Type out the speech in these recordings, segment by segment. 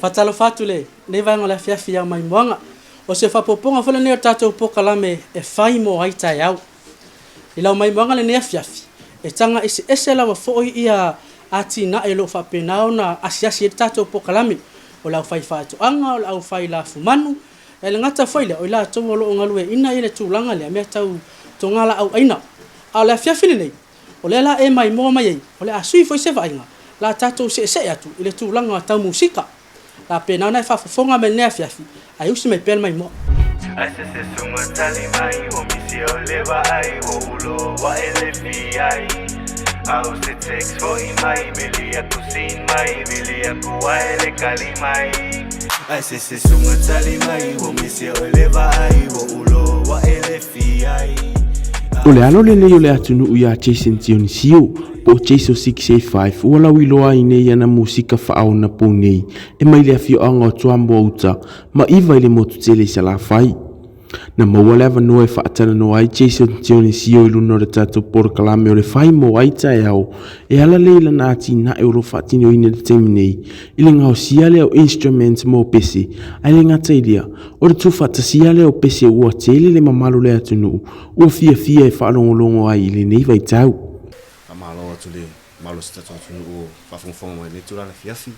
Fatalo fatule le vanga la fiafia mai moanga o se fapoponga fole ne tatou pokalame e fai mo ai taeao i lau mai moanga le ne fiafi e tanga ese la foi ia atina e lo fa penao na asiasi e tatou pokalame o lau fai fatu anga o lau fai la fumanu e le ngata foi le o la tomo lo ngalue ina ile tulanga le me tau tongala au aina a la fiafi le nei o le la e mai mo mai o le asui foi se vainga la tatou se atu ile tulanga tau musika la pena na fa fonga me ne fiafi ai usi me pel mai mo ai se sunga tali mai o mi si o leva ai o ulo wa elefi ai au se text for mai melia kusin mai melia kuwa ele kali mai ai se sunga tali mai o mi si o leva ai o ulo wa elefi ai o le alo le leo le atunu uia Jason Dionisio po jayzo 685 ua lau iloa i nei ana musika whaaona po nei e mai le afio anga o tua mouta ma iwa i le motutele i sa la fai. Na maua le avanua e whaatana no ai Jason Dionisio i luna o le tatou porokalame o le whai mo ai taeao e ala leila na ati na e uro whaatini o ina le teimi nei i le ngao sia le au instruments mo pese ai le ngata ilia o le tufata sia le au pese ua tele le mamalu le atunu ua fia fia e whaalongolongo ai i le nei vai tau. Malo atu le malo se tatu o whawhongwhonga mai le tura le fiafi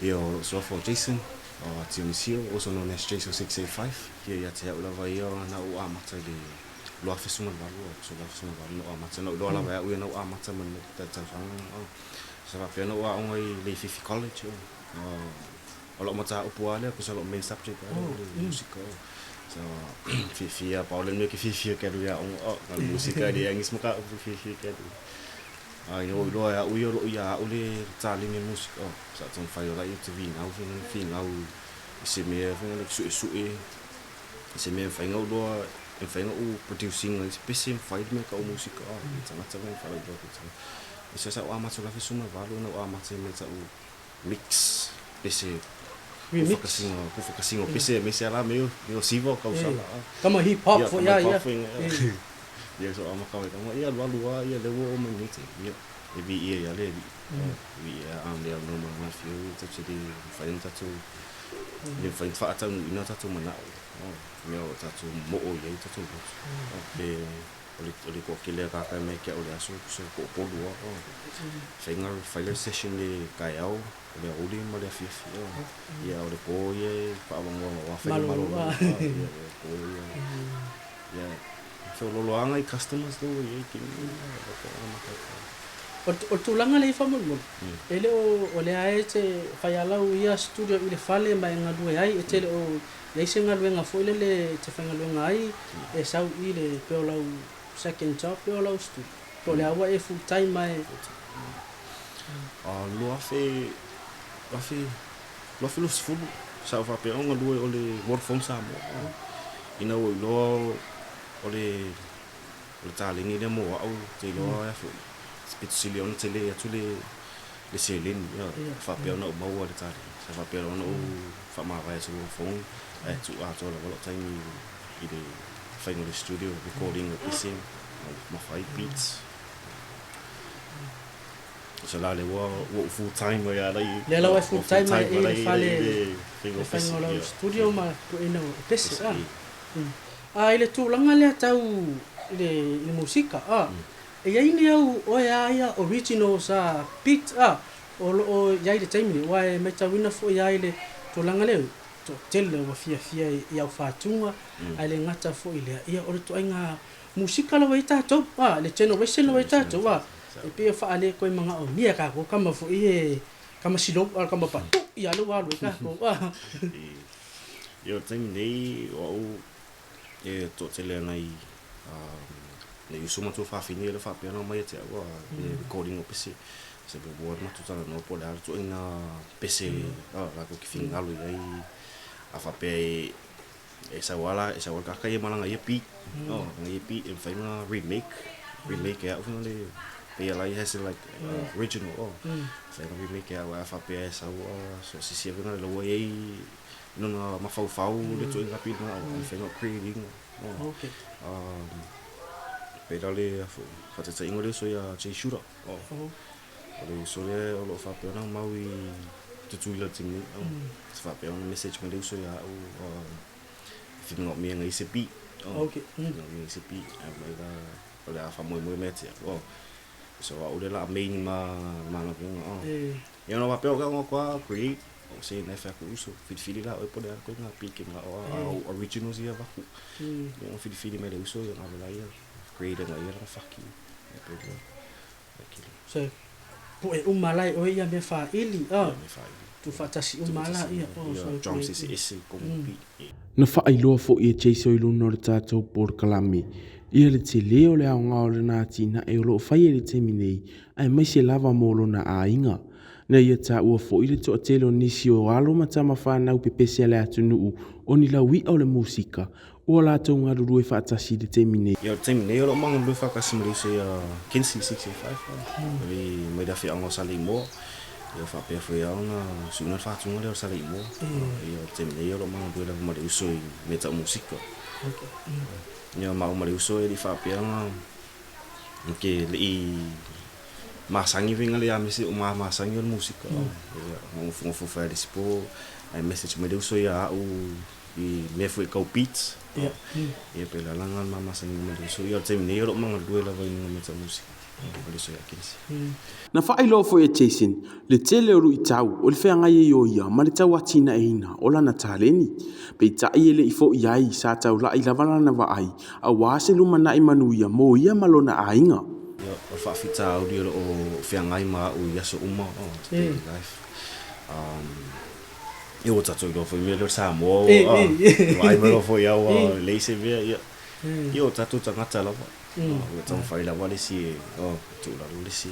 e o soafo Jason o Dionisio, also known as jayzo 685 kia ia te au lava ia na o amata le loa fesunga walu so loa fesunga walu no amata na loa lava ia na o amata man le tatawhanga sa la pia na o aonga i le Fifi College o lo mata upua le ko sa lo main subject le musika so Fifi a Pauline me ke Fifi ke ia o na musika dia ngis muka Fifi ke ai no lo ya u yo ya u le tali me musika sa ton fai la i te vina au fin au se me fin le su se me fai ngau do e fai ngau producing le special fai me ka musika tanga tanga fai do se sa o amata la fesuma valo na o amata me sa u mix pese focusing o pese me se la me sivo ka usala kama hip hop ya ya so ama ka ka ia lua ia le wo me ni ia e vi ia le vi le no ma fio te di fai tatu le fai fa ata ina tatu mana me o tatu mo o ia tatu le ko ke le ka me ke o le aso so ko lua fai le session le taeao le uli mo le fia ia o le ko ia pa wa fai malo ia so lo anga I customers do ye ki o tulanga le fa mo ele o le ai te fai ala ia studio ile fale mai nga due ai e tele o le singa lu nga fo le te fanga lu nga ai e sau ile pe o second job pe o studio to le awa e full time mai lo fe lo sfu sa va pe nga due o le work from sa mo ina o lo o le talingi le mo au te lo ya fu spitsilion te le atu le selin ya fa pe ona o mau le tali sa fa pe ona o fa ma vai so phone tu a to la time I le final studio recording o pissing ma fai beats so la le wo full time ya le la full time e fale studio ma ko ina o pesse ile tulanga le tau le musika e ia ni au o ia original sa beat o ia le time wa me tawina fo ia ile tulanga le to tele wa fia ia fatunga ale ngata fo ile ia o to inga musika la waita to le generation la waita to wa e pe fa ale ko manga o mia ka ko kama fo kama silo kama pa ia lo wa lo ka ko yo time nei o e to tele nai le usuma to fa finir le fa piano mai te wa recording o pc se be bo ma tutala no po le to ina pc la ko ki fingalo ai a fa pe esa wala ka ye malanga ye pi ngai pi en fa na remake ya fu le pe la has like original fa remake ya wa fa pe esa so si venga le wo ye no ma fau le to inga pina o fe no creating okay pe dale fa te ingole so ya che shura le so le o lo fa pe na maui tutu ila timi fa pe on message me uso ya o fingo mi ngai se pi Okay. ngai se pi ga ola fa mo mete so o le la main ma na ko yo no va pe o kwa create o se na fa ko uso fili la o pode ko na pi ke ma o originals ia va yo fili me le uso yo na la ia create na ia fa ki so po e umalai o ia me fa ili tu fa tasi umala ia so drums is ko pi na whaailoa fo i jayzo i luna o le tātou por kalame. Ia le te leo le au ngā o le nāti na e olo whai e le te minei, ai mai se lava mōlo na a inga. Na ia tā ua fo i le toa telo nisi o alo matama whanau pepese ale atu nuu o ni lau i au le musika, o la tau ngā ruru e whaatasi le te minei. Ia te minei o lo manga lue whakasi mre se kenzie 685, mai da whi ango sale i mua. Ia whapea whi au na suna whātunga leo sale i mua. Ia te minei o lo manga lue lawa mare uso i meta musika. Ia mau mare uso e li whapea nga ke le i masangi vinga le amisi o masangi o le musika. Ia ngongo whawhai le sipo, ai message mare uso ia au i mea fwe kau beats. Ia pela langa masangi mare uso. Ia te minei o lo manga lue lawa i meta musika. Na whaailoa fo e Jason, le tele o rui tau, o le whea ngai e o ia, ma le tau atina e ina, o lana tāleni. Pei tai e le i fo iai, sa tau la i lawana na wa ai, a wāse luma na i manu ia, mō ia malona a inga. Ia, o whaafita au rio o whea ngai ma u yaso uma, daily life. Ia o tato i lo fo i mea leo sa mō, ai mero fo i au leise vea, ia o tato tangata lawa. Ia tau whai lawa le si, tu lalu le si.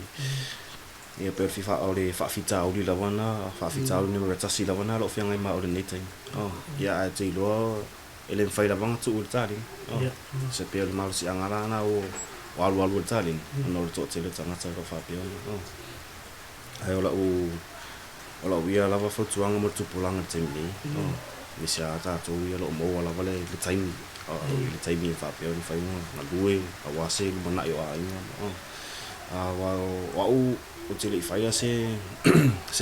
Ia per fifa au le whaafita au li lawa na, whaafita au ni ratasi lawa na, lo whea ngai ma au le netai. Ia a te iloa, ele mwhai lawa ngatu u le tari. Se pia le malo si angara na o alu le tari. Ano le toa tele tangata i lo whaapia. Ai ola uia lawa whautuanga mo tupulanga te mini. Misia tātou ia lo mo lawa le taimi. Le taimi e whapea o ni whainga, na lue, a wase, mana i o a inga. Wa o te le i whaia se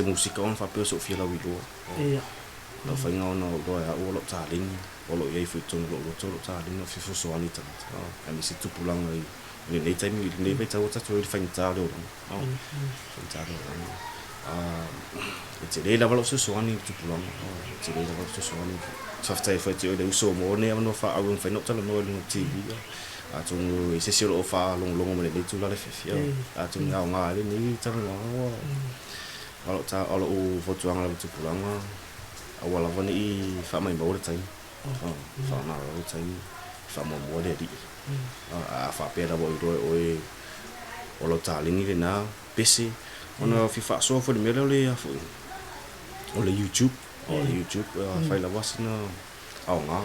musika on whapea so fia lau i loa. La whainga ona o loa e o lo tālingi, o lo iei whaitonu lo tālingi, o fifo soani tangata. A misi tupulanga i nei taimi, i nei tau tatu i whainga tā leo rana. Whainga tā leo rana. E te le lawa lo so soani i tupulanga, te le lawa lo so soani Saftai fai te ole uso mo ne amno fa au fai no tala no le TV a tungu se se lo fa long mo le tu la le fia a tungu nga nga le ni tala no alo ta alo o fotu anga le tu pulanga a wala vani i fa mai mo le tai fa na le tai fa mo mo le di a fa pe da boy oi o lo ta le ni le na pesi ona fi fa so fo le mele le a fo o le YouTube YouTube fai la wasina au nga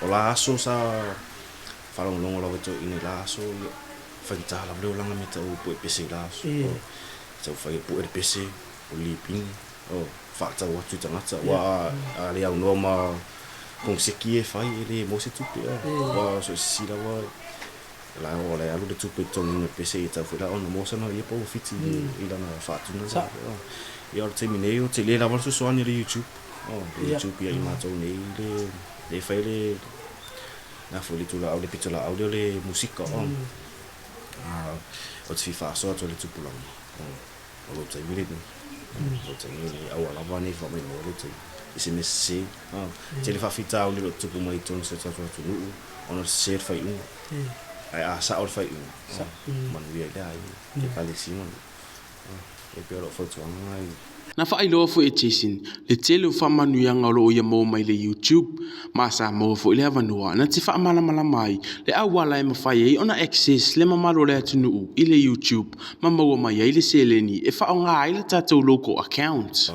o la aso sa falong longo la weto ini la aso fai ta la bleu langa meta o po pese la aso so fai po pese o liping fa ta wa tu tanga wa ale au no ma kong seki e fai ele mo se tu pe wa so si la wa la o le alu de tu pe tong pese ta fai la on mo sa no ye po fiti ila na fa tu no ia o te minei o te le lawa so soani le YouTube. YouTube ia i mātou nei le whai le na fwili tula au le pitula au le musika o te whiwha asoa to le tupulanga. O lo tai mire ni. O tai mire au alawa nei wha mai mo lo tai. Ise me se. Te le whawhita au le lo tupu mai tonu se tatu atu nuu. Ono se whai unga. Ai a sa o le whai unga. Manuia i le ai. Ke kale simon. E pia lo whautuanga ai. Na whaailoa fo e Jason, le tele o whamanuianga o lo ia mō mai le YouTube, ma sa mō fo i le avanua, na te whaamala mai, le au wala e mawhai ei ona access le mamaro le atunu i le YouTube, ma maua mai ei le seleni, e whao ngā ai le tātou local account.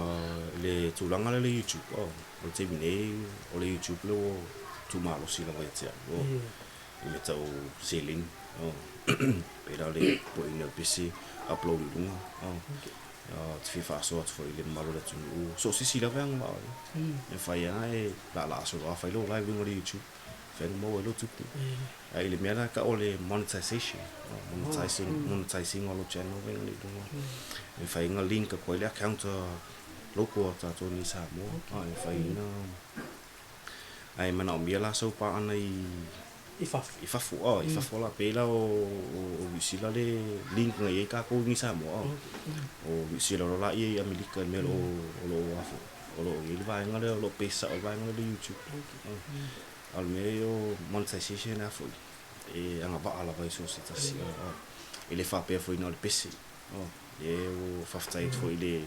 Le tūlanga le YouTube, o te minei o le YouTube le o tūmalo si la vai tea, i me tau seleni, pera le po ina pisi, upload i lunga, te whiwha aso atu whai le maro le tunu so sisi la veanga mao e whai ana e la aso a whai lo live winga le YouTube whenga mo e lo tupu e le mea ka o le monetization monetizing o lo channel venga le dunga e whai inga link a koe le account loko tato ni Samoa ai fai na ai mana o mia la so pa ana i fafu la pela o visila le link ngai ka ko ni Samoa o visila la i America mel o lo afu o lo i vai ngale o lo pesa o vai ngale YouTube al meio monetization afu e anga ba ala vai so sa si ele fa pe foi no le pese e o faftai foi le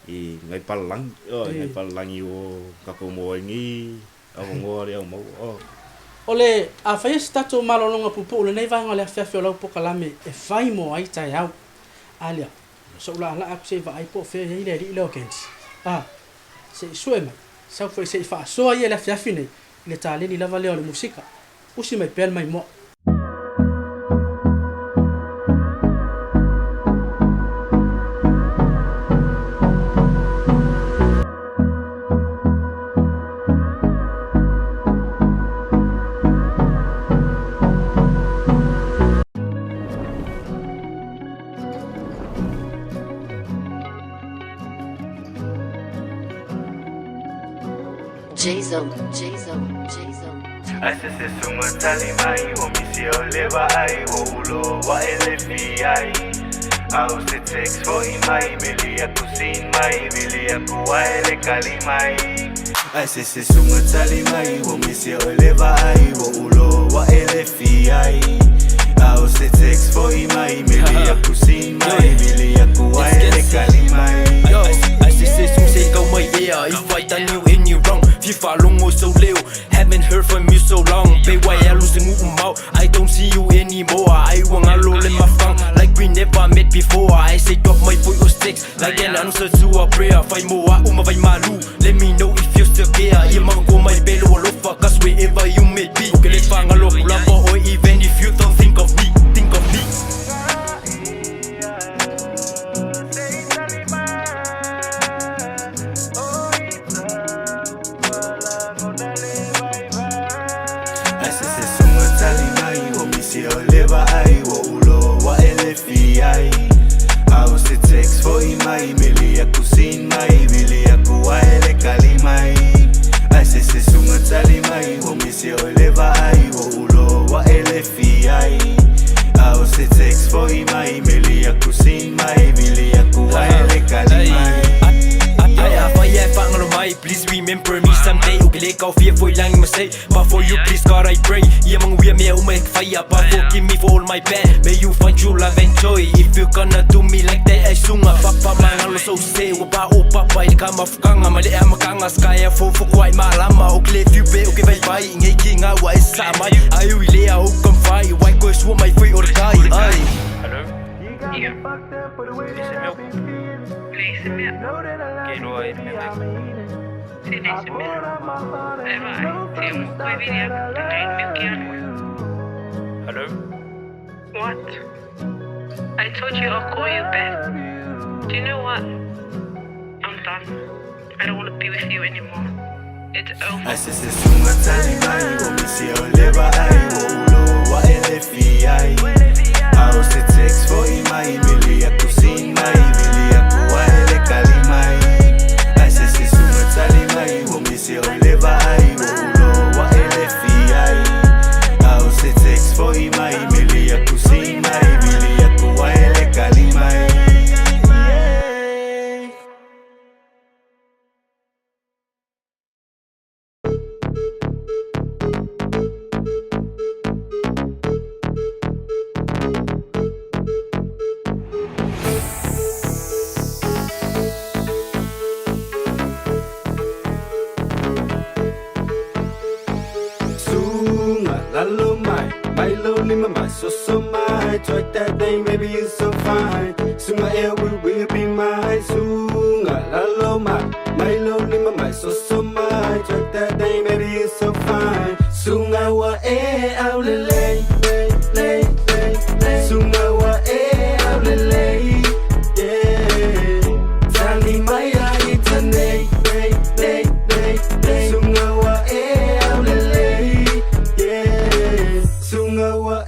e ngai palang o ka ko mo ngi a ngo le mo ole a fai stato malonga pupu le nei vai ngale fe lo pokalame e fai mo ai taeao alia so la aku se vai po fe ile lo kenzie se suema sa foi se fa so ai le fiafine le tale ni lava le musika usi mai pel mai mo jayzo. Asese sunga tali mai o misi o leva ai o ulo wa elefi ai au se text for mai mili aku sin mai mili aku wa ele kali mai asese sunga tali mai o misi o leva ai o ulo wa elefi ai au se text for mai mili aku sin mai mili aku wa ele kali mai asese sunga se kau mai ia if I done you in you wrong FIFA longo so leo haven't heard from you so long Bay why I losing out I don't see you anymore I wanna roll in my phone like we never met before I say drop my voice or sticks like an answer to a prayer Find more uma vai malu let me know if you still care yeah man go my belo lo fuck us wherever you may be okay let's find a local or even if you don't think of me mai mili aku sin mai mili aku wa ele kali mai ai se sunga tali mai o misi o leva ai o ulo wa ele fi ai au se text for mai mili aku sin mai mili aku wa ele kali mai please remember me someday okay kau fear for lang mistake but for you please God I pray yeah mang we me umay fire but forgive me for all my bad may you find true love and joy if you gonna do me like that I sunga papa man lo so say wa opa pai kama fukanga mali amakanga skaya for kwai malama okay if you be okay bye bye ngai kinga wa isa mai I will lay out come fight why go so my free or die hello yeah please me que no hay Hello? What? I told you I'll call you back. Do you know what? I'm done. I don't want to be with you anymore. It's over. Asese sunga tali mai o misi o leva ai o ulo wa elefi ai au se text for mai mili aku sin mai mili aku wa ele kali mai asese sunga tali mai o misi o leva ai o ulo wa elefi ai au se text for mai mili aku sin mai mili aku wa ele kali mai so my twerk that thing, baby you so fine. Soon my air will be mine. Soon la lo my lonely my so my twerk that thing, baby you so fine. Soon I wa out the lay. Soon I wa out the lay. Yeah, tell me my eye tonight. Soon I wa out the lay. Yeah, soon I wa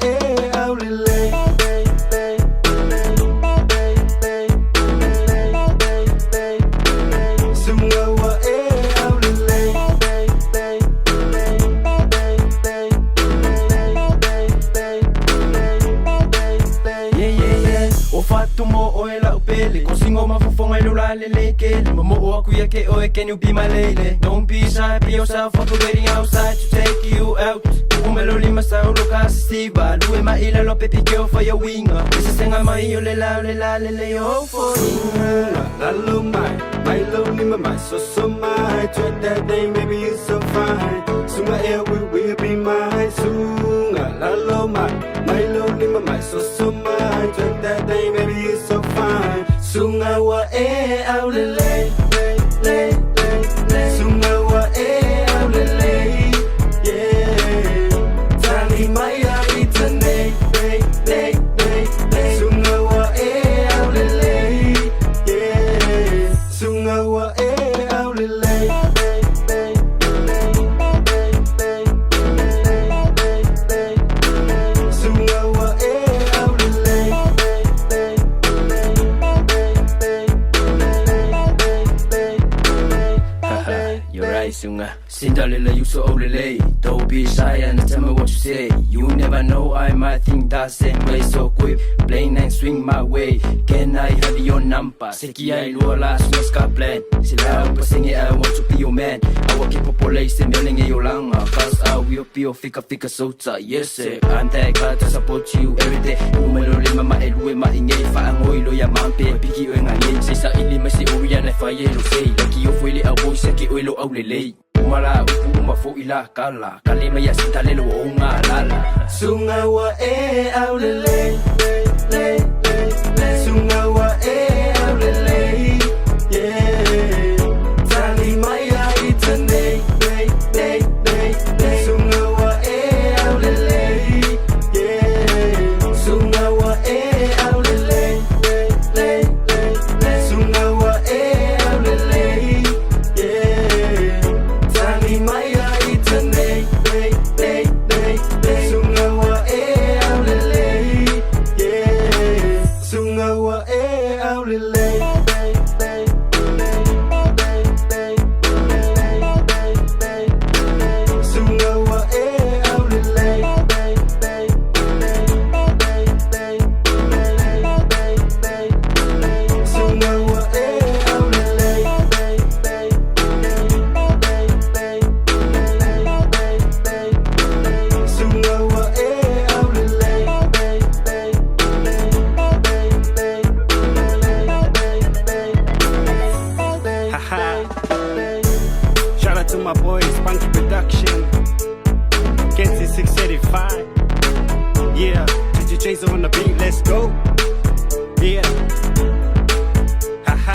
pele ko singo mafufonga lula leleke momo aku ya ke o can you be my lady don't be shy be yourself for waiting outside to take you out umelo lima sa uloka siba luwe ma ila lo pepi girl for your winger this senga mai yo le yo for la lo my lo lima my so my try that day maybe you so fine sunga air will be my sunga la lo my lo lima my so my try that day maybe you so fine sunga wa out le sunga wa out le yeah tani my it's a day sunga wa out le yeah sunga wa out le Sunga, Cinderella, you so old don't be shy and tell me what you say. You never know, I might think that same way. So quick, plain and swing my way. Can I have your number? Seki I lola, sunga plan. Sila pa sing it, I want to be your man. I will keep a police and meaning your langa. Cause I will be your fika sota. Yes, sir, I'm that guy to support you every day. Umelo lima ma elwe ma ingay fa ang oilo ya mampe. Piki o nga ngay. Say sa ili ma si Urian na fa yelo say. Laki yo fuili a boy seki oilo au lele. Umala uma fo ila kala kalima ya sintalelo o nga lala sunga wa au le sunga wa au le yeah tali maya it's a day sunga wa au le yeah sunga wa au le sunga wa au le yeah Maya it's a day sunga wa out le yeah sunga wa out le sunga wa out le sunga wa out Shout out to my boys, Spunky Production, Kenzie 685. Yeah, jayzo on the beat, let's go. Yeah. Haha.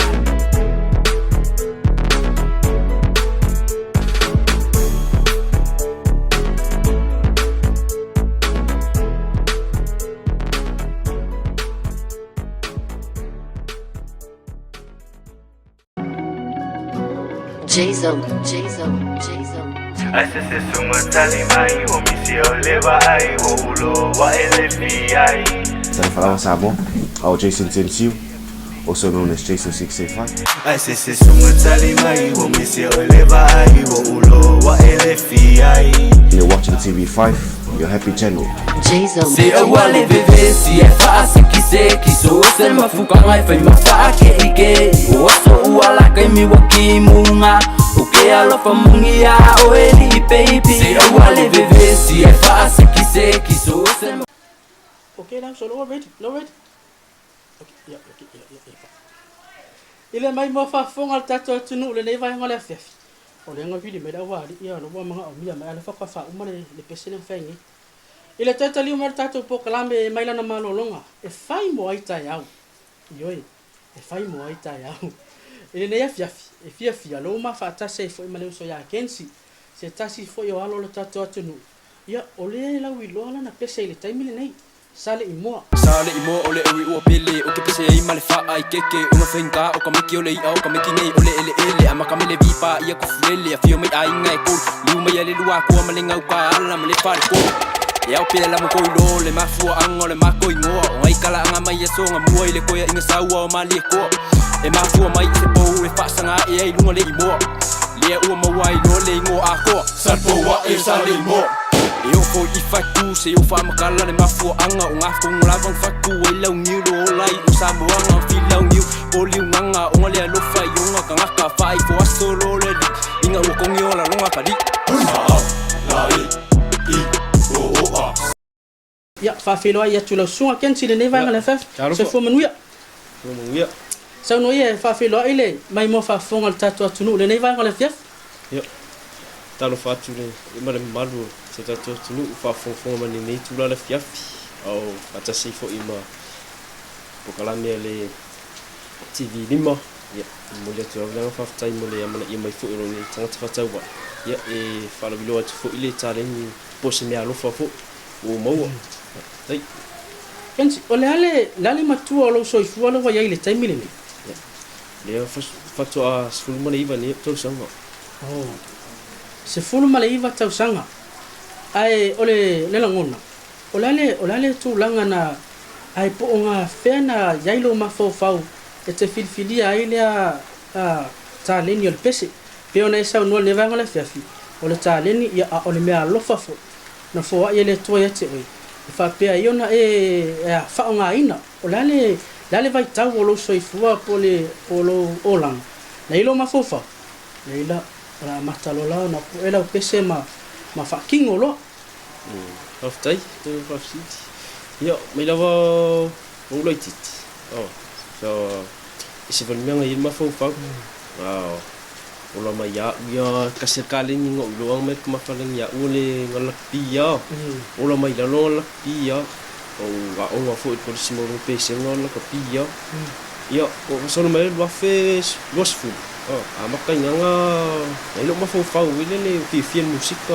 Jayzo. Asese sunga tali mai o misi o leva ai o ulo wa elefi ai. Tara whalawa sabo, au Jason Tensio, also known as Jayzo 685. Asese sunga tali mai o misi o leva ai o ulo wa elefi ai. You're watching TV5, your happy channel. Jayzo. Se awale bebe si e fasi kiseki so se mafuka ngai fai mafake ike oso uala kai mi wakimunga uke alofa mungia oeli baby se awale bebe si e fasi kiseki so se Okay now, so lower ready. Okay, yeah. Ile mai mo fa fonga tato tunu le nei vai ngale fefi. O le nga vidi me da wali ia no manga o mia mai ala fa fa umane le pesene fengi. Ile tata liu mer tato po kalame mai lana malolonga. E fai mo ai taeao. Yoi. E fai mo ai taeao. Ile nei afiafi. E fiafi alo ma fa tase fo imale so ya kenzie. Se tasi fo yo alo le tato tunu. Ia ole la wi lo na pese ile taimile nei. Sale imo ole uri o pele o ke pese ai male fa ai keke una fenga o kamiki ole au kamiki nei ole ele ama kamele vipa ia ko fulele a fio mai ai ngai ko lu mai ale lua ko malenga ka ala male fa ko ia o pele la mo ko lo le mafua angole mako ingo ai kala anga mai so nga mua ile ko ia inga saua o mali ko e mafua mai se po e fa sanga e ai lunga le imo le o mo wai lo le ngo a ko sa po wa e sale imo Eu fo I faku se eu fa makala le mafu anga unga ko nglavang faku e lau niu lo lai o samoanga fi lau niu poli nganga o le lo fa yonga kanga ka fai fo asolo le inga o kongi o la longa pali ya fa filo ya tu lo sunga kenzie le vai ngala fa se fo manuia sa no ye fa filo ile mai mo fa fonga tatu atunu le vai ngala fiaf ya talo fatu le mare malu se tatu atunu fa fonga mani nei tu la fiaf au ata se fo ima pokalame le TV lima ya mo le tu la fa tai mo le amana i mai fo ro ni tanga fa tau ba ya e fa lo bilo fo ile talen po se me alo fa fo o mo dai kenzie ole ale matua lo so fu lo vai ile tai mili le fa to a sul mo le iva ni to sanga oh se fulu male iva tau sanga ai ole le langona ole tu langa na ai po nga fena yailo ma fo fau e te filfilia ai le a taleni ole pese pe ona isa no le vanga le fiafi ole taleni ya ole me alofa fo na fo ai le to ya te oi fa pe ai ona e fa nga ina ole le vai tau lo so ifua polo olang le ilo ma fo fa le ila ra matalola na ela pese ma fakingo lo aftai to fafsit yo me lava o loitit oh so isi von menga ilma fo fa wow ola ma ya kasir kali ni ngo lo me ma falang ya ole ngalak pia ola ma lo ngalak pia o wa fo por simo pese ngalak pia yo o solo me lo fez gosful makanya nga ilo mafau ile le fifian musika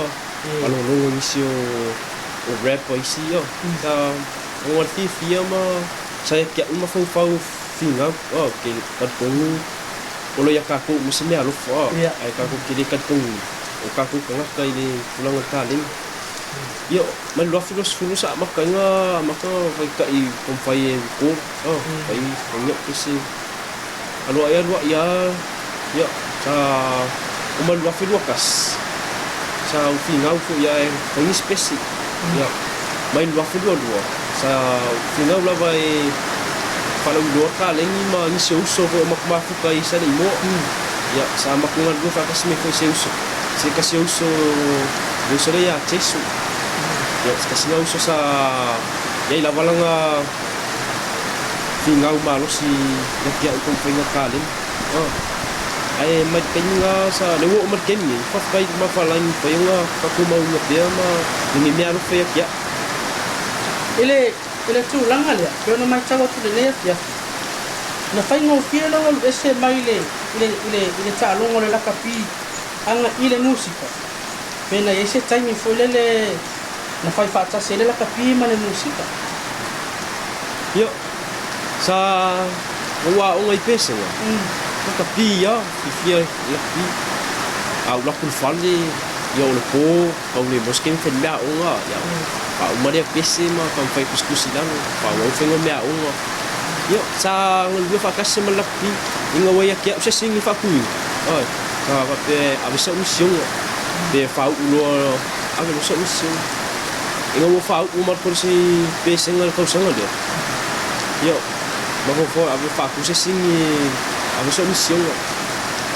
along isio o rap isi yo ta o fifia ma saya kia mafau finga ke katong olo ya kaku musime alo fa ai kaku kiri katong o kaku kanga kai le pulang talin yo man lo filos sa makanya maka kai kompai ko kai nyok kisi alo ya ya sa umal wafi lukas sa final fu ya en spesi ya main wafi dua sa final la vai kalau dua kali ni ma ni se uso ko makmafu kai sa imo ya sa makungal go fa kasme ko se uso de sole ya chesu ya kasi uso sa ya la balanga final malo si ya ko pinga kali ai mat kenga sa lewo mat kenni fa kai ma falang pa yung ka kumau na dia ma ni me alo fa ya ile tu langa le pero no mai chago tu le ya na fai ngo fielo ese maile ile ta longo le la kapi anga ile musika pena ese time fo le na fai fa ta se le la kapi ma le musika yo sa wa o ngai pese wa kapi ya fifia lapi au la kulfali yo le ko au le bosken fe mea onga ya pa o maria pese ma pa fai kuskusi lang pa o fe ngo mea onga yo sa ngul fa kasse ma lapi inga wa ya kia se singi fa kui oi ka pa pe avisa mission pe fa ulo ave lo so mission inga wo fa u mar por si pese ngal ko sanga de yo ma ko ave fa ku se singi a so mission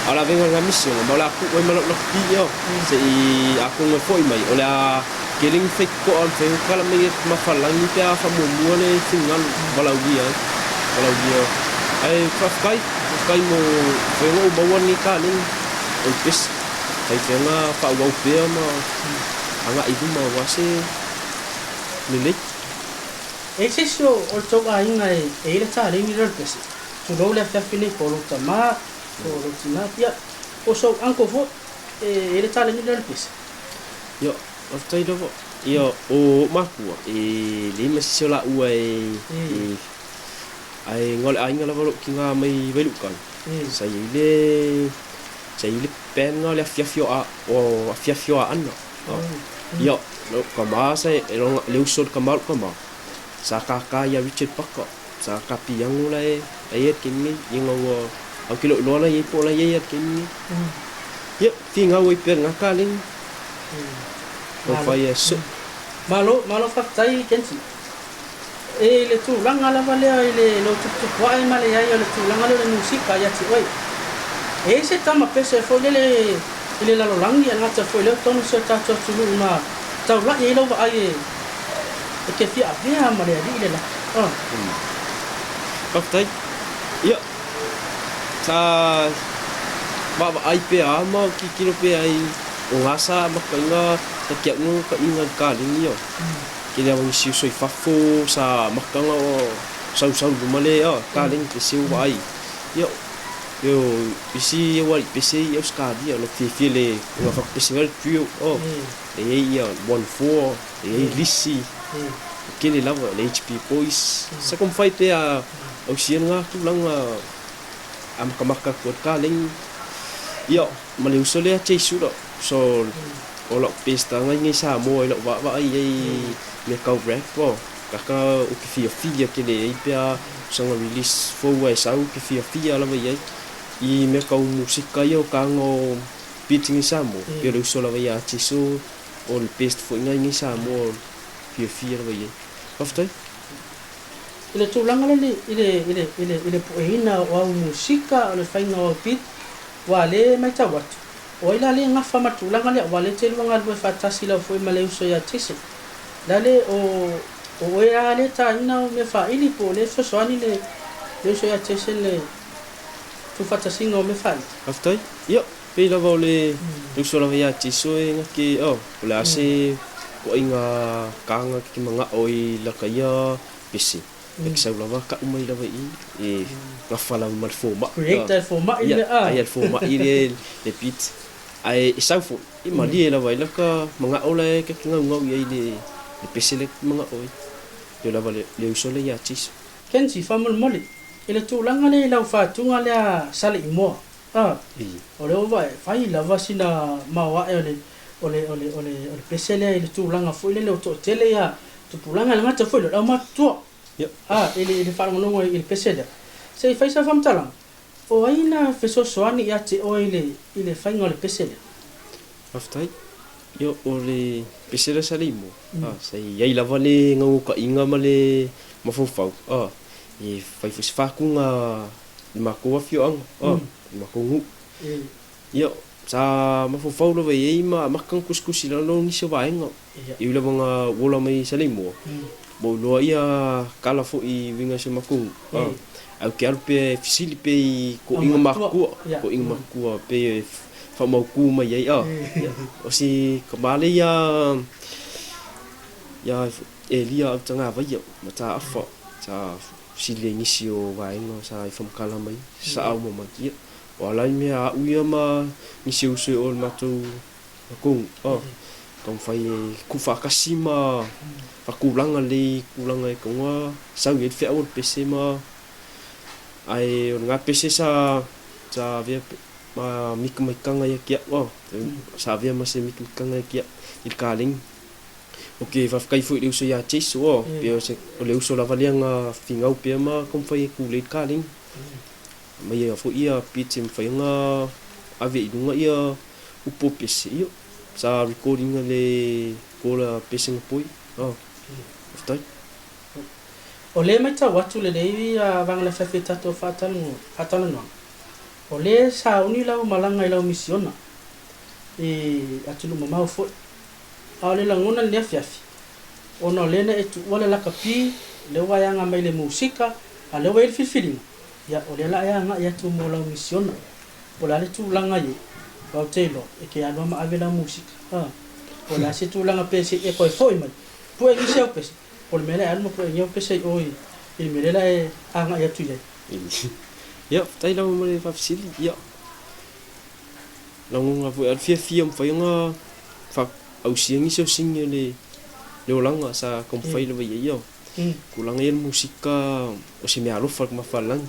ala venga la mission ma la ku ma la pio se aku me foi mai ola keling fake ko on fe kala me ma fala ni pe fa mo mo le singal bala dia ai fa kai mo fe mo bo ni ka ni o pis ai fe ma fa wo pe ma anga ibu ma wase ni le ese so o to ga inga e le ta le ni ro pesi tu lo le fa fini ko lo tama ko lo tina pia o so anko fo e le ta le ni ro pesi yo o tai do yo o maku le mesio la u ai ngol ai ngala valo kinga mai velu kan sai le pen ngol fiafio a o fiafio ana yo lo kama sai le usol kama sa kaka ya Richard Paka sa kapi yang mulai ayat kini yang awo au kilo lola ye pola ye ayat kini yo tinga we per ngakaling o fa ye so malo fatai kenzie e le tulanga la vale le lo tutu wa e male ai le tulanga le musika ya ti oi e se tama pese fo le la lolangi anga ta fo le tonu se ta ta tulu na ta la e lo va ai e ke fia via male di le la fatai ia sa ba ai pe ama ki kilo pe ai o asa makinga ta kia no ka inga ka lingi yo ke le wang siu soi fafo sa makanga o sau male yo ka ling ke siu ai yo isi wal pese yo ska dia lo fi le o fa festival trio le ia 14 le lisi ke le lava le HP boys sa kom fai te a o sienga tu langa am kamaka ko ka ling yo male usole a jayzo do so o lo pesta ngai sa mo lo va ai me kau rap po kaka o ki fia ke le pia sanga release fo wa sa o ki fia la vai I me kau musika yo kango beating sa mo ke lo so la vai a jayzo o le pest fo ngai sa mo fia la vai after ile tulanga ile poina o musika o le fainga o beat wale mai tawat o ila le ngafa matulanga le wale telu nga le fatasi la foi male uso ya tise dale o ya le ta ina o me fa ili po le so swani le uso ya tise le tu fatasi ngo me fa after yo pe la vole uso la ya tise ngaki la se ko inga kanga ki manga oi la kaya pisi Excel lava ka umai lava e ngafa la mal forma create forma ile ai forma ile le pit ai sau fo I mali lava ila ka manga ola ka kinga ngau ye le pesele manga oi yo lava le usole ya tis kenzie famul moli ile tulanga le la fa tunga le sale imo ole ova fai lava sina mawa ole pesele ile tulanga fo ile le to tele ya tulanga ngata fo le ma to ele fala no ele peseda se faz a fam talang o aina feso soani ya te o ele fai ngole peseda aftai yo ole peseda salimo sai ai lava le ngau ka inga male mafofau e fai fa kunga mako afio ang mako ngu yo sa mafofau lo ve ma makang kuskusi lo ni se vaenga I lava nga wola mai salimo bo lo ia kala fo I winga se maku au ke alpe fisili pe ko inga maku pe fa mau ku mai ai o si kamale ya elia tanga vai mata afa sa sile nisio vai no sa fam kala mai sa au mo ia wala me a uia ma nisio se ol matu maku tong fai ku fa kasima kulanga kulanga e konga sau ye fe au pc ma ai nga pc sa via ma mikanga ya kia sa via ma se mikanga kia il kaling okay va kai fu uso ya jayzo pe se le uso la valianga fingau pe ma kom fai ku le kaling mai ya fu ia pitim fai nga ave dunga ia upo pc yo sa recording le kola pc ngpoi after o le mai ta watu le dei vang la fefeta to fatalo no o le sa uni la malanga ila misiona atulu mama fo ale la ngona le fiafi ono le na etu wala la kapi le wayanga mai le musika ale wa filfilin ya o le la ya tu mo la misiona o la le tu langa ye ba telo e ke ano ma avela musika o la se tu langa pese e ko foi mai po e se o pese por mele almo po e pese oi il mele la anga ya tu ye yo tai la mo le fafsili yo longa fu al fia fa nga fa au siang iso sing le langa sa kom fai le yo kulang el musika o se me alofa ma falang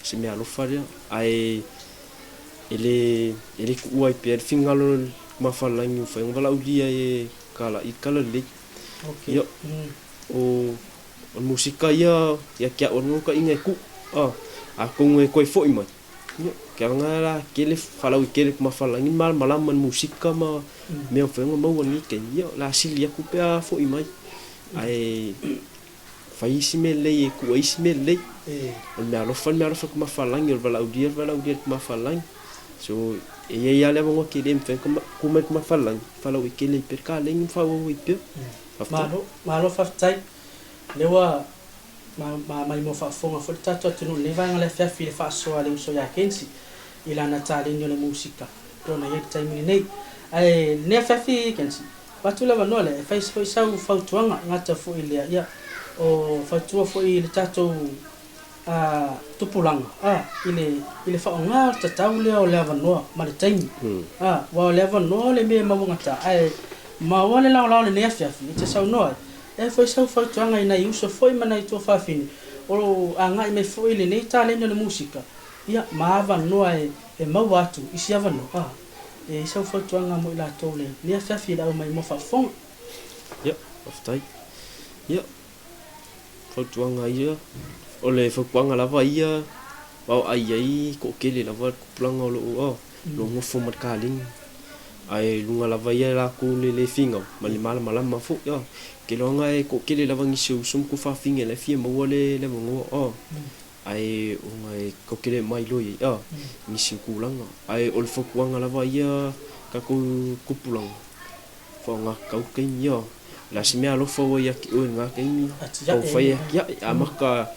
se me alofa ya ai ele ku ai per fingalo ma falang fa ngala ulia e kala le yo o musika ya kia on ka inga ku aku ngai koi foi mai Kaya la kele falau kele kuma falangi mal malam man musika ma me ofenga mau ni ke yo la silia ku pe fo imai ai fai simele ku ai simele me alo fa kuma falangi vala udir kuma falangi so ya le mo ke dem fe kuma falangi falau kele per ka le fa wo ipe malo fa tai lewa mai mo fa fonga fo tato tunu le vanga le fa fi fa so ale so ya kenzie ila na tali le musika to na yek time nei ai ne fa fi kenzie patula va no le fa so fa tuanga ngata fo ile ya o fa tu fo ile tato tupulanga ile fa nga tatau le o le va no ma le time wa le va no le me ma ngata ai ma wale la le ne fa fi te sa no foi sau fa tuanga ina uso foi mana to fa fini o anga me foi le nei tale no musika ia mava no e mau atu isi ava no sau fa tuanga mo la to le ne fa fi la mai mo fa fon ya oftai ya fa tuanga ia o le fa tuanga la va ia ba ai ko kele la va planga lo mo fo mat kaling ai lunga la va ia la ku le finga mala ma fu ya ke longa e ko kele lava ngisi usum ku fa finga le fie mo le mo ai o ngai ko kele mai lo ia ngisi ku langa ai ol fo kuanga lava ia ka ku pulang fo nga ka ke ia la simea lo fo ia ki o nga ke mi ko fa ia amaka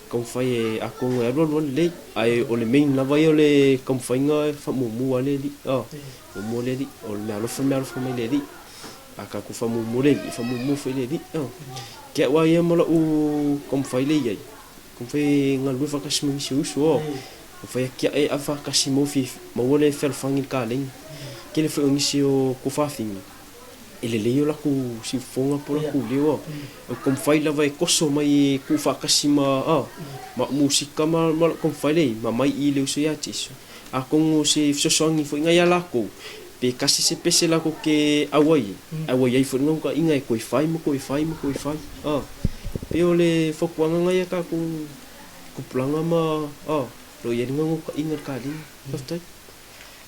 ko fa ia ako ngai lo le ai o le main lava ia le kom fa nga fa mo le di mo le di o le lo fo me le di aka ku fa mo fo le di ke wa ia mo u kom fa le ia kom fa nga lu fa ka smu si uso fa ke ai afa ka si mo fi mo le fel fangin ka ling ke le fo ngi si o ku fa fin ele le yo la ku si fonga por ku le o kom fa la vai koso mai ku fa ka si ma musika ma kom fa le ma mai i le uso ya tiso a kongo si so songi fo nga ya la ko pe kasi se pese la ko ke awai ai fo nga inga ko fai pe ole fo kwanga nga ya ka ku planga ma lo ye nga ko inga ka li foftai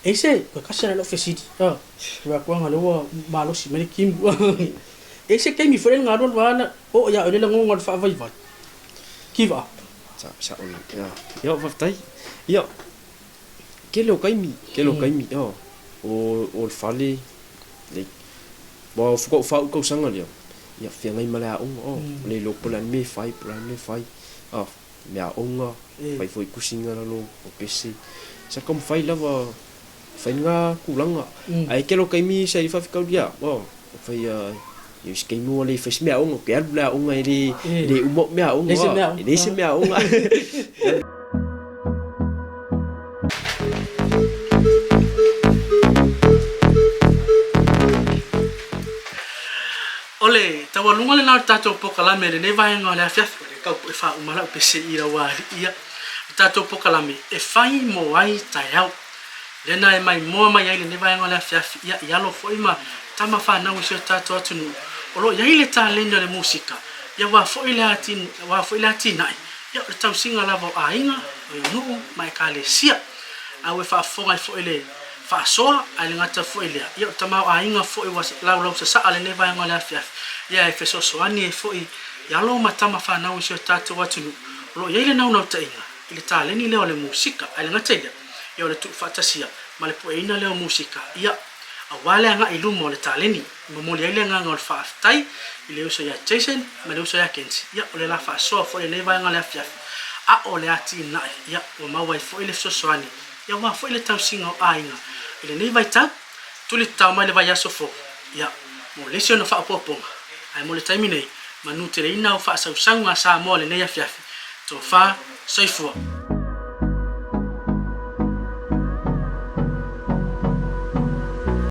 ese ko kasi la ofisiti wa kwanga lo malo si meni kim ese ke mi fo nga ro wala o ya ole la ngol fa vai give up sa ona ya foftai ya kelo kaimi o fale le bo fa ko sanga le ya fia ngai mala le lo plan me fai me a onga fai foi kusinga lo o pese sa kom fai lava fai nga kulanga ai kelo kaimi sa fa fika dia fai yo skei mo le fes me a onga ke ala onga le umo me a onga le se me a onga ole tawa lunga le na tato pokala me le vai nga le afia le ka e fa umala pe se ira wa ia tato pokala me e fai mo ai taeao le na mai mo mai ai le vai nga le afia ia lo foi ma tama fa na uso tato atunu olo ia ile talento le musika ia wa foi le atin nai ia le tau singa lava ainga no mai ka le sia a we fa fonga foi le fa soa ale ngata foi le ia tama ainga foi was la sa ale ne vai nga le afia ia e feso soani e foi ia lo matama fa na uso tato atunu lo ia ile na una tainga ile taleni le ole musika ale ngata ia le tu fatasia ma le poina le musika ia awale nga ilumo le taleni mo le ile nga ngol fa tai ile uso ya Jason ma le uso ya Kenzie ia ole la fa so foi le vai nga le afia a ole ati na ia o ma wai foi le so soani ia wa foi le tausinga ainga ile nei vai ta tu le tama le vai aso fo ia mo le sio no fa poponga ai mo le taimi nei manu te reina o fa sa usanga sa mo le nei afia to fa soifua